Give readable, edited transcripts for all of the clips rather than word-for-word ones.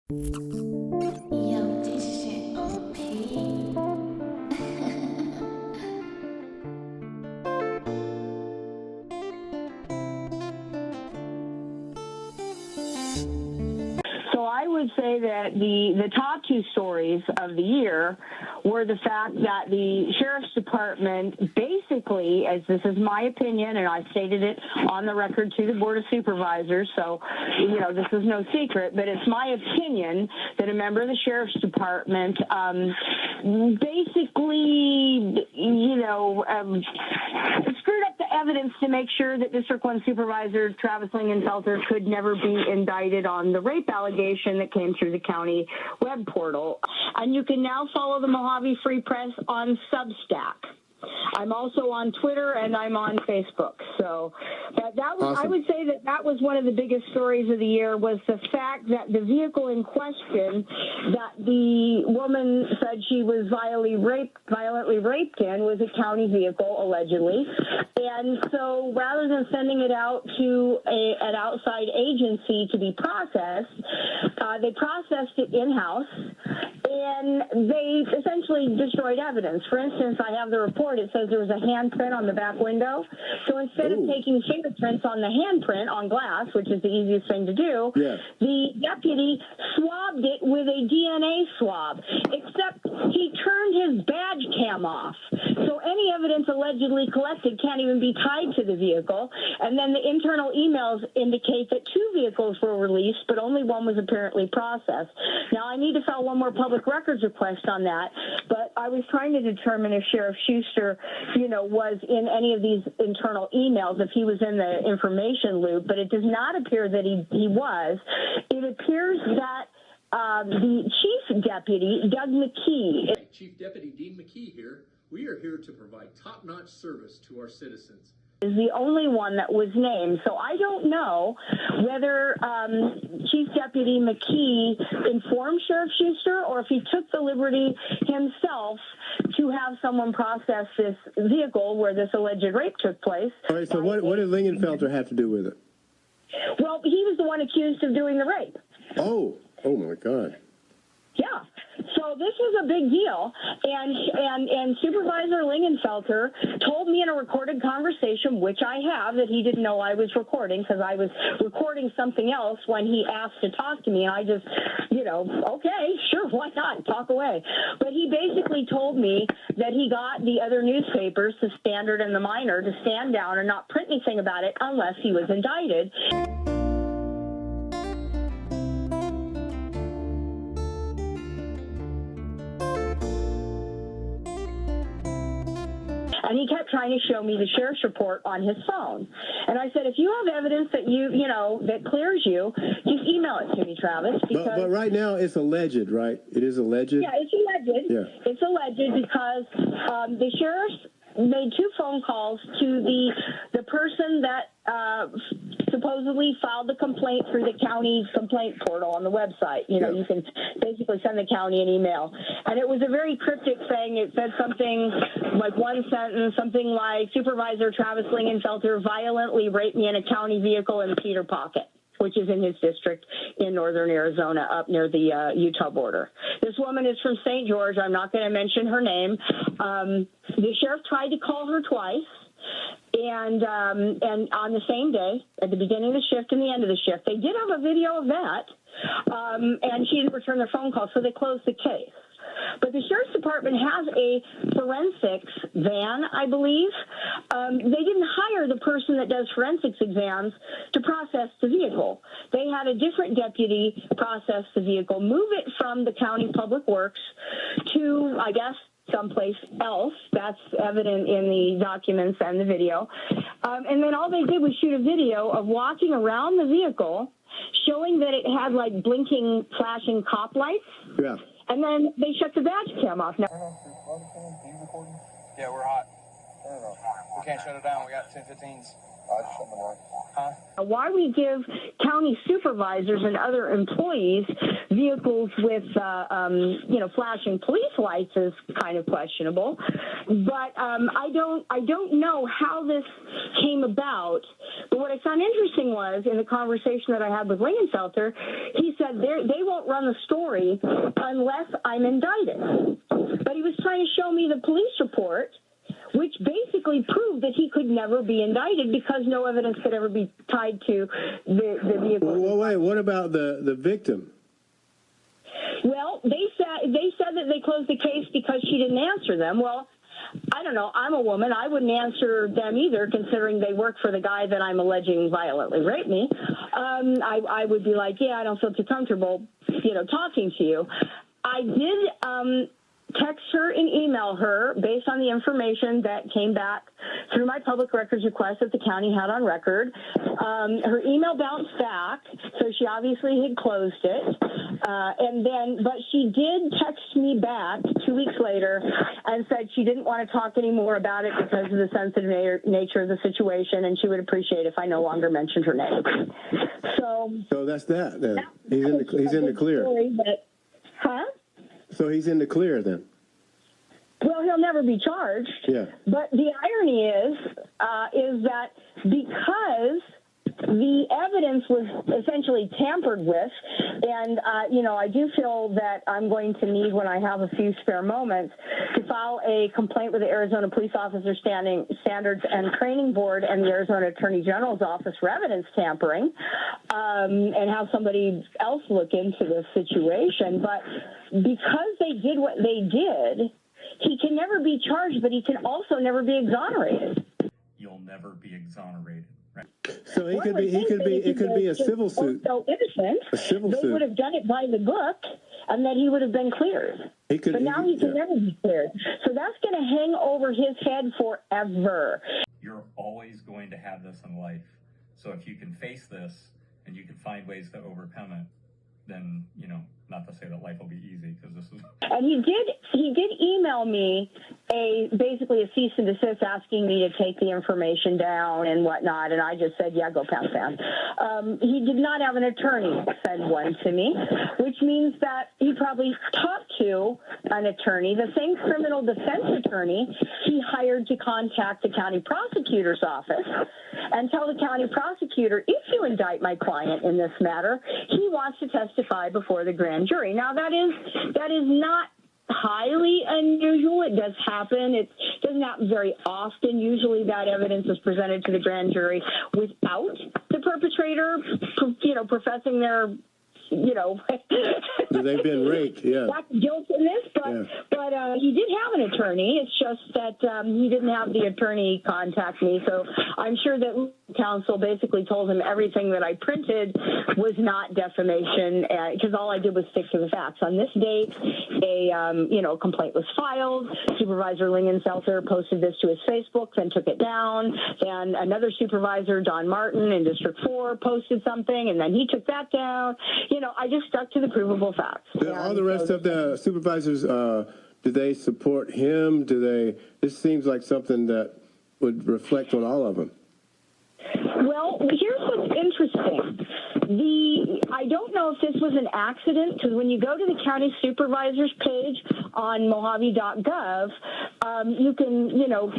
Yo, this shit OP. So I would say that the top two stories of the year were the fact that the Sheriff's Department basically, as this is my opinion, and I stated it on the record to the Board of Supervisors, so, you know, this is no secret, but it's my opinion that a member of the Sheriff's Department basically, screwed up the evidence to make sure that District 1 Supervisor Travis Lingenfelter could never be indicted on the rape allegation that came through the county web portal. And you can now follow the Mohave Free Press on Substack. I'm also on Twitter and I'm on Facebook. So, but that was, awesome. I would say that that was one of the biggest stories of the year, was the fact that the vehicle in question that the woman said she was violently raped in was a county vehicle, allegedly. And so rather than sending it out to an outside agency to be processed, they processed it in-house, and they essentially destroyed evidence. For instance, I have the report. It says there was a handprint on the back window. So instead of taking fingerprints on the handprint on glass, which is the easiest thing to do, the deputy swabbed it with a DNA swab, except he turned his badge cam off. So any evidence allegedly collected can't even be tied to the vehicle. And then the internal emails indicate that two vehicles were released, but only one was apparently processed. Now, I need to file one more public records request on that, but I was trying to determine if Sheriff Schuster, was in any of these internal emails, if he was in the information loop, but it does not appear that he was. It appears that the Chief Deputy, Doug McKee. Chief Deputy Dean McKee here. We are here to provide top-notch service to our citizens. Is the only one that was named. So I don't know whether Chief Deputy McKee informed Sheriff Schuster or if he took the liberty himself to have someone process this vehicle where this alleged rape took place. All right, so what did Lingenfelter have to do with it? Well, he was the one accused of doing the rape. Oh my God. Yeah. So this was a big deal, and Supervisor Lingenfelter told me in a recorded conversation, which I have, that he didn't know I was recording because I was recording something else when he asked to talk to me, and I just, okay, sure, why not, talk away. But he basically told me that he got the other newspapers, the Standard and the Miner, to stand down and not print anything about it unless he was indicted. And he kept trying to show me the sheriff's report on his phone. And I said, if you have evidence that that clears you, just email it to me, Travis. Because but right now it's alleged, right? It is alleged? Yeah, it's alleged. Yeah. It's alleged because the sheriff's made two phone calls to the person that supposedly filed the complaint through the county's complaint portal on the website. You can basically send the county an email. And it was a very cryptic thing. It said something like one sentence, something like, Supervisor Travis Lingenfelter violently raped me in a county vehicle in Cedar Pocket, which is in his district in northern Arizona, up near the Utah border. This woman is from St. George. I'm not going to mention her name. The sheriff tried to call her twice, and on the same day, at the beginning of the shift and the end of the shift. They did have a video of that, and she didn't return their phone call, so they closed the case. But the Sheriff's Department has a forensics van, I believe. They didn't hire the person that does forensics exams to process the vehicle. They had a different deputy process the vehicle, move it from the county public works to, I guess, someplace else. That's evident in the documents and the video. And then all they did was shoot a video of walking around the vehicle, showing that it had, like, blinking, flashing cop lights. Yeah. And then they shut the badge cam off. Now, Yeah, we're hot. We can't shut it down. We got 10-15s. Why we give county supervisors and other employees vehicles with, flashing police lights is kind of questionable. But I don't know how this came about. But what I found interesting was in the conversation that I had with Lingenfelter, he said they won't run the story unless I'm indicted. But he was trying to show me the police report, which basically proved that he could never be indicted because no evidence could ever be tied to the vehicle. Well, wait, what about the victim? Well, they said that they closed the case because she didn't answer them. Well, I don't know. I'm a woman. I wouldn't answer them either, considering they work for the guy that I'm alleging violently raped me. I would be like, yeah, I don't feel too comfortable, talking to you. I did text her and email her based on the information that came back through my public records request that the county had on record. Her email bounced back, so she obviously had closed it. But she did text me back 2 weeks later and said she didn't want to talk anymore about it because of the sensitive nature of the situation, and she would appreciate if I no longer mentioned her name. So that's that then. He's in the clear. So he's in the clear then. Well, he'll never be charged. Yeah. But the irony is that because the evidence was essentially tampered with, and I do feel that I'm going to need, when I have a few spare moments, to file a complaint with the Arizona Police Officer Standards and Training Board and the Arizona Attorney General's Office for evidence tampering, and have somebody else look into this situation. But because they did what they did, he can never be charged, but he can also never be exonerated. You'll never be exonerated. Right. So it could be a civil suit. So innocent, a civil suit. They would have done it by the book, and then he would have been cleared. But now he can never be cleared. So that's going to hang over his head forever. You're always going to have this in life. So if you can face this and you can find ways to overcome it, then, not to say that life will be easy, because this is... And he did email me basically a cease and desist, asking me to take the information down and whatnot, and I just said, yeah, go pound sand. He did not have an attorney send one to me, which means that he probably talked to an attorney, the same criminal defense attorney he hired to contact the county prosecutor's office and tell the county prosecutor, if you indict my client in this matter, he wants to testify before the grand jury. Now, that is not highly unusual. It does happen. It doesn't happen very often. Usually that evidence is presented to the grand jury without the perpetrator, professing their they've been raped, yeah. Guilt in this, but he did have an attorney. It's just that he didn't have the attorney contact me. So I'm sure that counsel basically told him everything that I printed was not defamation, because all I did was stick to the facts. On this date, a complaint was filed. Supervisor Lingenfelter posted this to his Facebook, then took it down. Then another supervisor, Don Martin, in District 4, posted something, and then he took that down. I just stuck to the provable facts. All the rest of the supervisors, do they support him? This seems like something that would reflect on all of them. Well, here's what's interesting. I don't know if this was an accident, because when you go to the county supervisor's page on Mohave.gov, you can,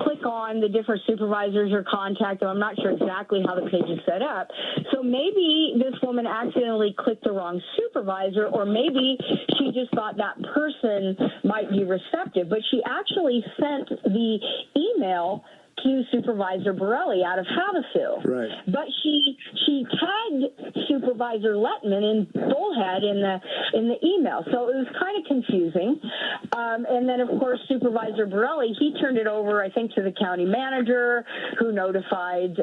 click on the different supervisors or contact them. I'm not sure exactly how the page is set up. So maybe this woman accidentally clicked the wrong supervisor, or maybe she just thought that person might be receptive. But she actually sent the email to Supervisor Borelli out of Havasu. Right. But she tagged Supervisor Lettman in Bullhead in the email. So it was kind of confusing. And then, of course, Supervisor Borelli, he turned it over, I think, to the county manager, who notified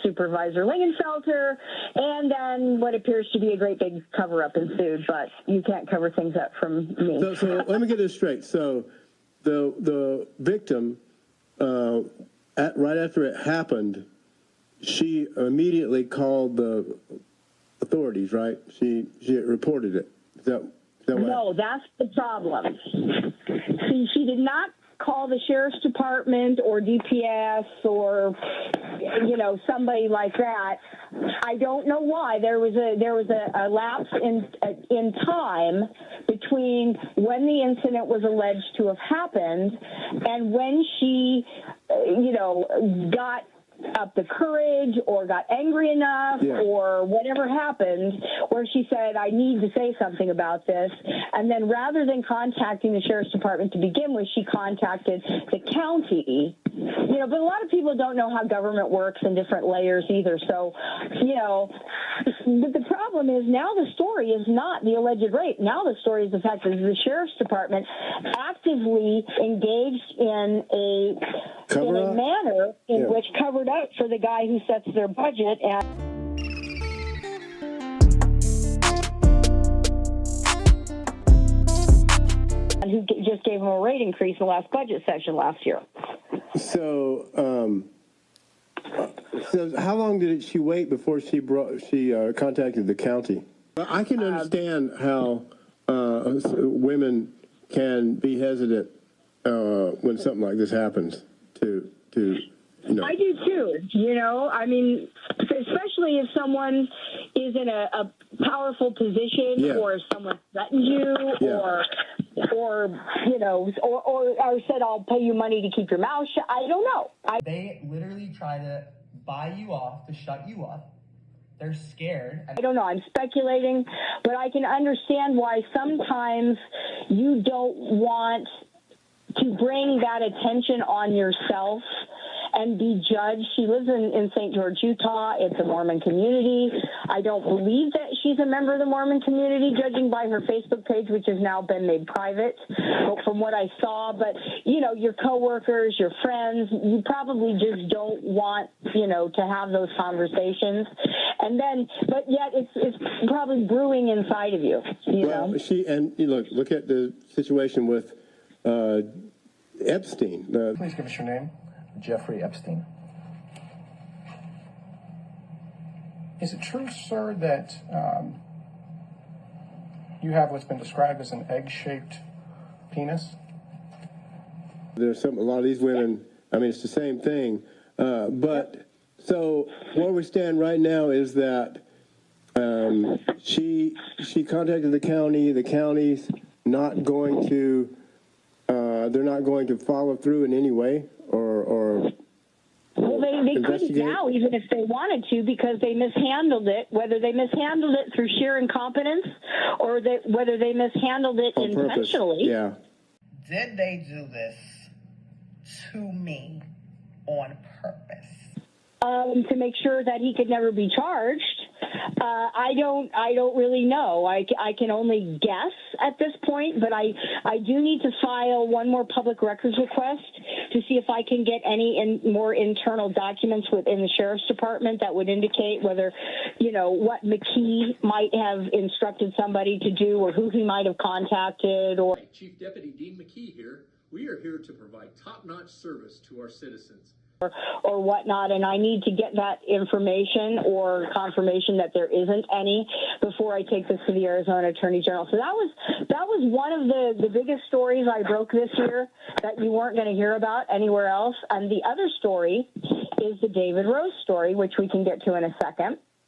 Supervisor Lingenfelter, and then what appears to be a great big cover-up ensued. But you can't cover things up from me. So let me get this straight. So the victim... right after it happened, she immediately called the authorities, right? She reported it. Is that what? No, that's the problem. See, she did not call the sheriff's department or DPS or, you know, somebody like that. I don't know why there was a lapse in time between when the incident was alleged to have happened and when she, you know, got up the courage or got angry enough or whatever happened where she said, I need to say something about this. And then rather than contacting the sheriff's department to begin with, she contacted the county. You know, but a lot of people don't know how government works in different layers either. So, you know, but the problem is now the story is not the alleged rape. Now the story is the fact that the sheriff's department actively engaged in a manner in which covered up for the guy who sets their budget and who just gave him a rate increase in the last budget session last year. So, so how long did she wait before she contacted the county? I can understand how women can be hesitant when something like this happens. You know. I do too. You know, I mean, especially if someone is in a powerful position, or if someone threatens you, or you know, or said, "I'll pay you money to keep your mouth shut." I don't know. They literally try to buy you off to shut you up. They're scared. I don't know. I'm speculating, but I can understand why sometimes you don't want to bring that attention on yourself and be judged. She lives in St. George, Utah. It's a Mormon community. I don't believe that she's a member of the Mormon community, judging by her Facebook page, which has now been made private, from what I saw. But, you know, your coworkers, your friends, you probably just don't want, you know, to have those conversations. And then, but yet it's probably brewing inside of you, you know? Look at the situation with Epstein. Please give us your name. Jeffrey Epstein. Is it true, sir, that you have what's been described as an egg-shaped penis? There's a lot of these women, I mean, it's the same thing. But so where we stand right now is that she contacted the county. The county's not going to, they're not going to follow through in any way or well, they couldn't now, even if they wanted to, because they mishandled it, whether they mishandled it through sheer incompetence or whether they mishandled it on intentionally. Purpose. Yeah. Did they do this to me on purpose? To make sure that he could never be charged. I don't really know. I can only guess at this point, but I do need to file one more public records request to see if I can get any more internal documents within the sheriff's department that would indicate whether, you know, what McKee might have instructed somebody to do or who he might have contacted or. Chief Deputy Dean McKee here. We are here to provide top-notch service to our citizens. Or whatnot, and I need to get that information or confirmation that there isn't any before I take this to the Arizona Attorney General. So that was one of the biggest stories I broke this year that you weren't going to hear about anywhere else. And the other story is the David Rose story, which we can get to in a second.